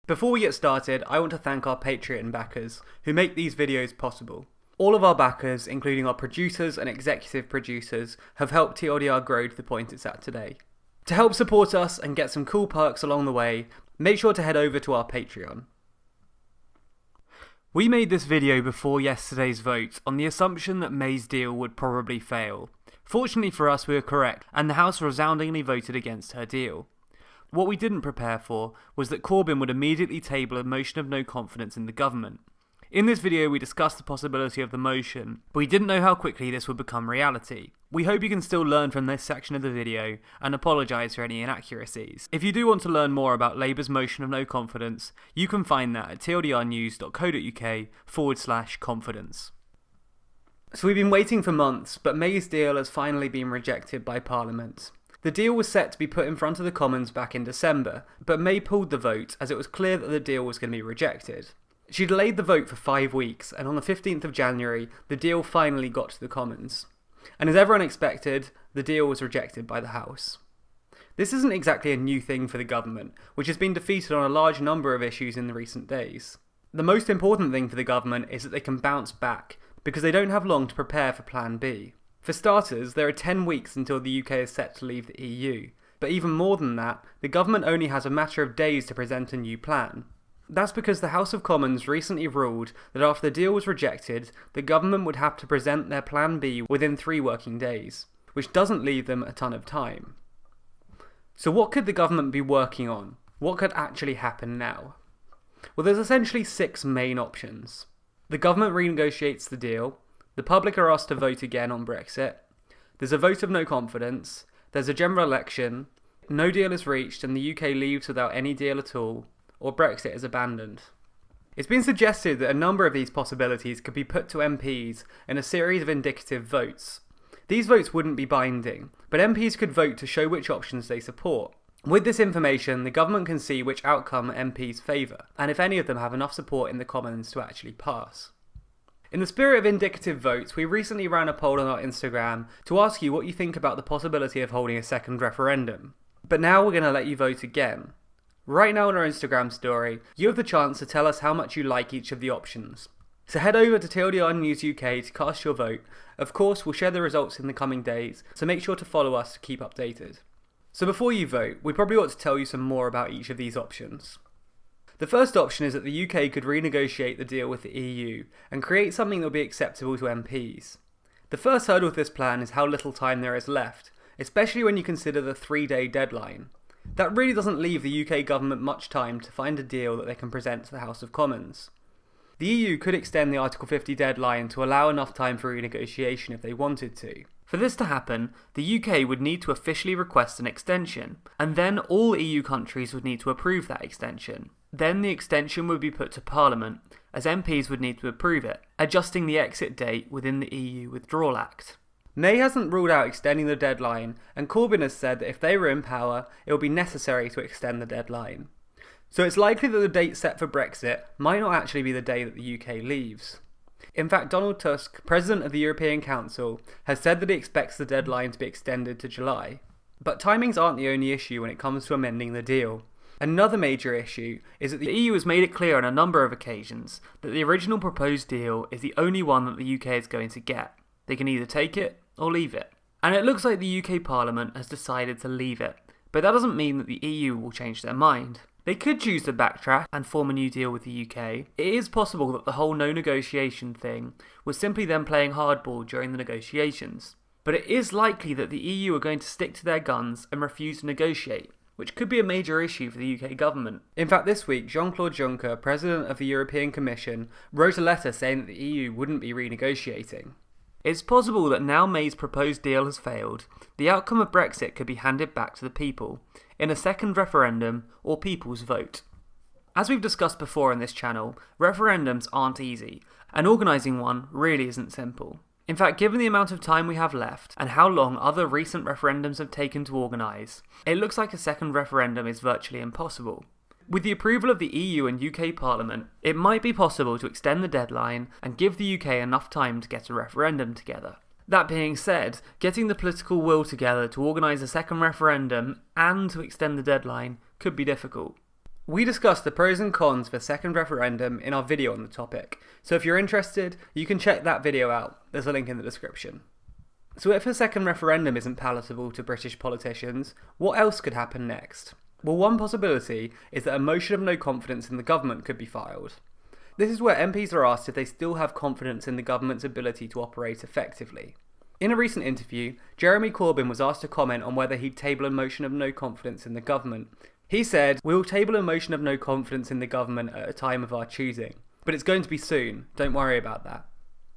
Before we get started, I want to thank our Patreon backers who make these videos possible. All of our backers, including our producers and executive producers, have helped TLDR grow to the point it's at today. To help support us and get some cool perks along the way, make sure to head over to our Patreon. We made this video before yesterday's vote on the assumption that May's deal would probably fail. Fortunately for us, we were correct, and the House resoundingly voted against her deal. What we didn't prepare for was that Corbyn would immediately table a motion of no confidence in the government. In this video we discussed the possibility of the motion, but we didn't know how quickly this would become reality. We hope you can still learn from this section of the video and apologise for any inaccuracies. If you do want to learn more about Labour's motion of no confidence, you can find that at tldrnews.co.uk/confidence. So we've been waiting for months, but May's deal has finally been rejected by Parliament. The deal was set to be put in front of the Commons back in December, but May pulled the vote as it was clear that the deal was going to be rejected. She delayed the vote for 5 weeks, and on the 15th of January, the deal finally got to the Commons. And as everyone expected, the deal was rejected by the House. This isn't exactly a new thing for the government, which has been defeated on a large number of issues in the recent days. The most important thing for the government is that they can bounce back, because they don't have long to prepare for Plan B. For starters, there are 10 weeks until the UK is set to leave the EU, but even more than that, the government only has a matter of days to present a new plan. That's because the House of Commons recently ruled that after the deal was rejected, the government would have to present their Plan B within 3 working days, which doesn't leave them a ton of time. So what could the government be working on? What could actually happen now? Well, there's essentially 6 main options. The government renegotiates the deal, the public are asked to vote again on Brexit, there's a vote of no confidence, there's a general election, no deal is reached and the UK leaves without any deal at all, or Brexit is abandoned. It's been suggested that a number of these possibilities could be put to MPs in a series of indicative votes. These votes wouldn't be binding, but MPs could vote to show which options they support. With this information, the government can see which outcome MPs favour, and if any of them have enough support in the Commons to actually pass. In the spirit of indicative votes, we recently ran a poll on our Instagram to ask you what you think about the possibility of holding a second referendum. But now we're going to let you vote again. Right now on our Instagram story, you have the chance to tell us how much you like each of the options. So head over to TLDR News UK to cast your vote. Of course, we'll share the results in the coming days, so make sure to follow us to keep updated. So before you vote, we probably ought to tell you some more about each of these options. The first option is that the UK could renegotiate the deal with the EU and create something that will be acceptable to MPs. The first hurdle of this plan is how little time there is left, especially when you consider the 3-day deadline. That really doesn't leave the UK government much time to find a deal that they can present to the House of Commons. The EU could extend the Article 50 deadline to allow enough time for renegotiation if they wanted to. For this to happen, the UK would need to officially request an extension, and then all EU countries would need to approve that extension. Then the extension would be put to Parliament, as MPs would need to approve it, adjusting the exit date within the EU Withdrawal Act. May hasn't ruled out extending the deadline, and Corbyn has said that if they were in power, it would be necessary to extend the deadline. So it's likely that the date set for Brexit might not actually be the day that the UK leaves. In fact, Donald Tusk, President of the European Council, has said that he expects the deadline to be extended to July. But timings aren't the only issue when it comes to amending the deal. Another major issue is that the EU has made it clear on a number of occasions that the original proposed deal is the only one that the UK is going to get. They can either take it or leave it. And it looks like the UK Parliament has decided to leave it, but that doesn't mean that the EU will change their mind. They could choose to backtrack and form a new deal with the UK. It is possible that the whole no negotiation thing was simply them playing hardball during the negotiations. But it is likely that the EU are going to stick to their guns and refuse to negotiate, which could be a major issue for the UK government. In fact, this week, Jean-Claude Juncker, President of the European Commission, wrote a letter saying that the EU wouldn't be renegotiating. It's possible that now May's proposed deal has failed, the outcome of Brexit could be handed back to the people, in a second referendum or people's vote. As we've discussed before in this channel, referendums aren't easy, and organising one really isn't simple. In fact, given the amount of time we have left, and how long other recent referendums have taken to organise, it looks like a second referendum is virtually impossible. With the approval of the EU and UK Parliament, it might be possible to extend the deadline and give the UK enough time to get a referendum together. That being said, getting the political will together to organise a second referendum and to extend the deadline could be difficult. We discussed the pros and cons of a second referendum in our video on the topic, so if you're interested, you can check that video out. There's a link in the description. So if a second referendum isn't palatable to British politicians, what else could happen next? Well, one possibility is that a motion of no confidence in the government could be filed. This is where MPs are asked if they still have confidence in the government's ability to operate effectively. In a recent interview, Jeremy Corbyn was asked to comment on whether he'd table a motion of no confidence in the government. He said, "We'll table a motion of no confidence in the government at a time of our choosing, but it's going to be soon, don't worry about that."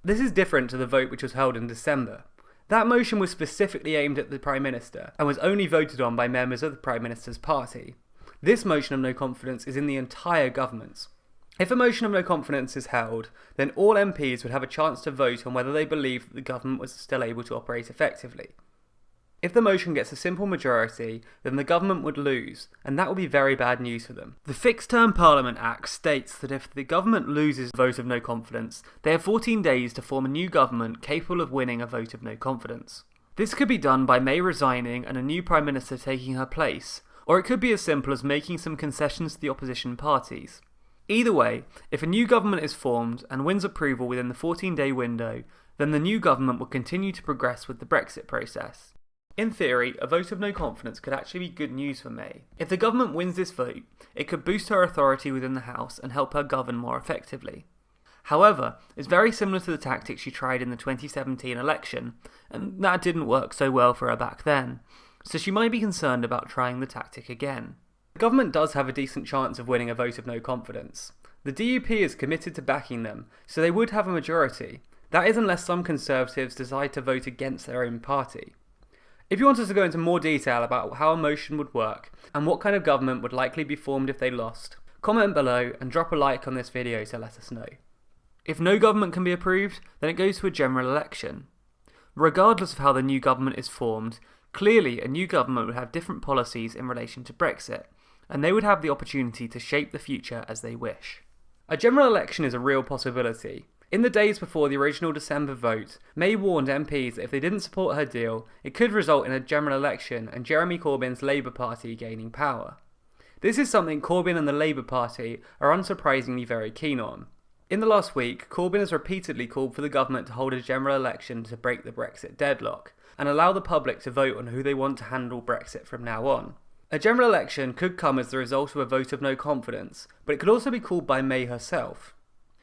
This is different to the vote which was held in December. That motion was specifically aimed at the Prime Minister and was only voted on by members of the Prime Minister's party. This motion of no confidence is in the entire government. If a motion of no confidence is held, then all MPs would have a chance to vote on whether they believe that the government was still able to operate effectively. If the motion gets a simple majority, then the government would lose, and that would be very bad news for them. The Fixed Term Parliament Act states that if the government loses a vote of no confidence, they have 14 days to form a new government capable of winning a vote of no confidence. This could be done by May resigning and a new Prime Minister taking her place, or it could be as simple as making some concessions to the opposition parties. Either way, if a new government is formed and wins approval within the 14-day window, then the new government will continue to progress with the Brexit process. In theory, a vote of no confidence could actually be good news for May. If the government wins this vote, it could boost her authority within the House and help her govern more effectively. However, it's very similar to the tactics she tried in the 2017 election, and that didn't work so well for her back then, so she might be concerned about trying the tactic again. The government does have a decent chance of winning a vote of no confidence. The DUP is committed to backing them, so they would have a majority. That is unless some Conservatives decide to vote against their own party. If you want us to go into more detail about how a motion would work and what kind of government would likely be formed if they lost, comment below and drop a like on this video to let us know. If no government can be approved, then it goes to a general election. Regardless of how the new government is formed, clearly a new government would have different policies in relation to Brexit, and they would have the opportunity to shape the future as they wish. A general election is a real possibility. In the days before the original December vote, May warned MPs that if they didn't support her deal, it could result in a general election and Jeremy Corbyn's Labour Party gaining power. This is something Corbyn and the Labour Party are unsurprisingly very keen on. In the last week, Corbyn has repeatedly called for the government to hold a general election to break the Brexit deadlock, and allow the public to vote on who they want to handle Brexit from now on. A general election could come as the result of a vote of no confidence, but it could also be called by May herself.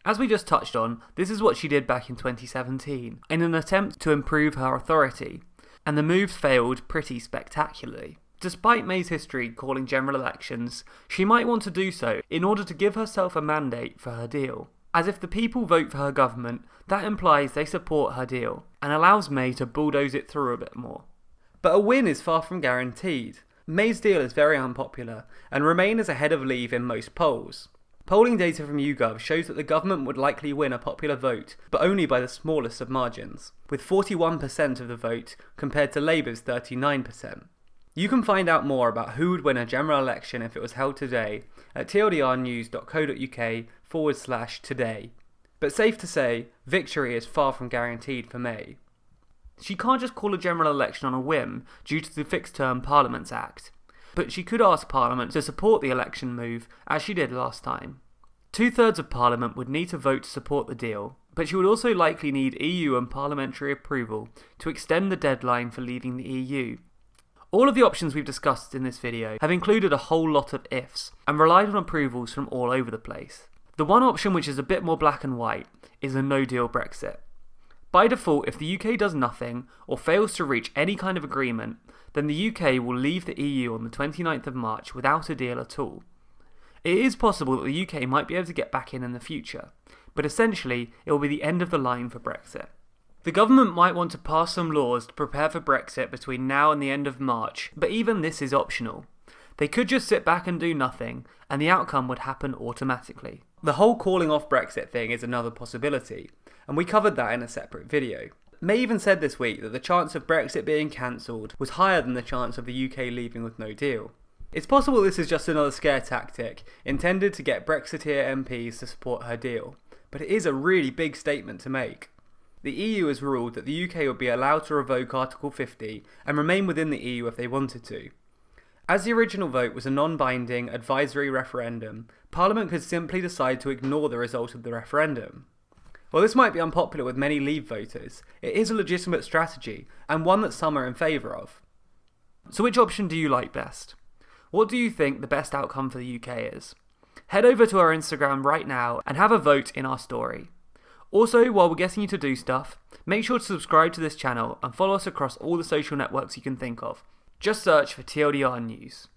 As we just touched on, this is what she did back in 2017, in an attempt to improve her authority, and the move failed pretty spectacularly. Despite May's history calling general elections, she might want to do so in order to give herself a mandate for her deal. As if the people vote for her government, that implies they support her deal, and allows May to bulldoze it through a bit more. But a win is far from guaranteed. May's deal is very unpopular, and Remain is ahead of Leave in most polls. Polling data from YouGov shows that the government would likely win a popular vote, but only by the smallest of margins, with 41% of the vote compared to Labour's 39%. You can find out more about who would win a general election if it was held today at tldrnews.co.uk/today. But safe to say, victory is far from guaranteed for May. She can't just call a general election on a whim due to the Fixed Term Parliaments Act, but she could ask Parliament to support the election move as she did last time. 2/3 of Parliament would need to vote to support the deal, but she would also likely need EU and parliamentary approval to extend the deadline for leaving the EU. All of the options we've discussed in this video have included a whole lot of ifs and relied on approvals from all over the place. The one option which is a bit more black and white is a no-deal Brexit. By default, if the UK does nothing or fails to reach any kind of agreement, then the UK will leave the EU on the 29th of March without a deal at all. It is possible that the UK might be able to get back in the future, but essentially it will be the end of the line for Brexit. The government might want to pass some laws to prepare for Brexit between now and the end of March, but even this is optional. They could just sit back and do nothing, and the outcome would happen automatically. The whole calling off Brexit thing is another possibility, and we covered that in a separate video. May even said this week that the chance of Brexit being cancelled was higher than the chance of the UK leaving with no deal. It's possible this is just another scare tactic intended to get Brexiteer MPs to support her deal, but it is a really big statement to make. The EU has ruled that the UK would be allowed to revoke Article 50 and remain within the EU if they wanted to. As the original vote was a non-binding advisory referendum, Parliament could simply decide to ignore the result of the referendum. While this might be unpopular with many Leave voters, it is a legitimate strategy, and one that some are in favour of. So which option do you like best? What do you think the best outcome for the UK is? Head over to our Instagram right now and have a vote in our story. Also, while we're getting you to do stuff, make sure to subscribe to this channel and follow us across all the social networks you can think of. Just search for TLDR News.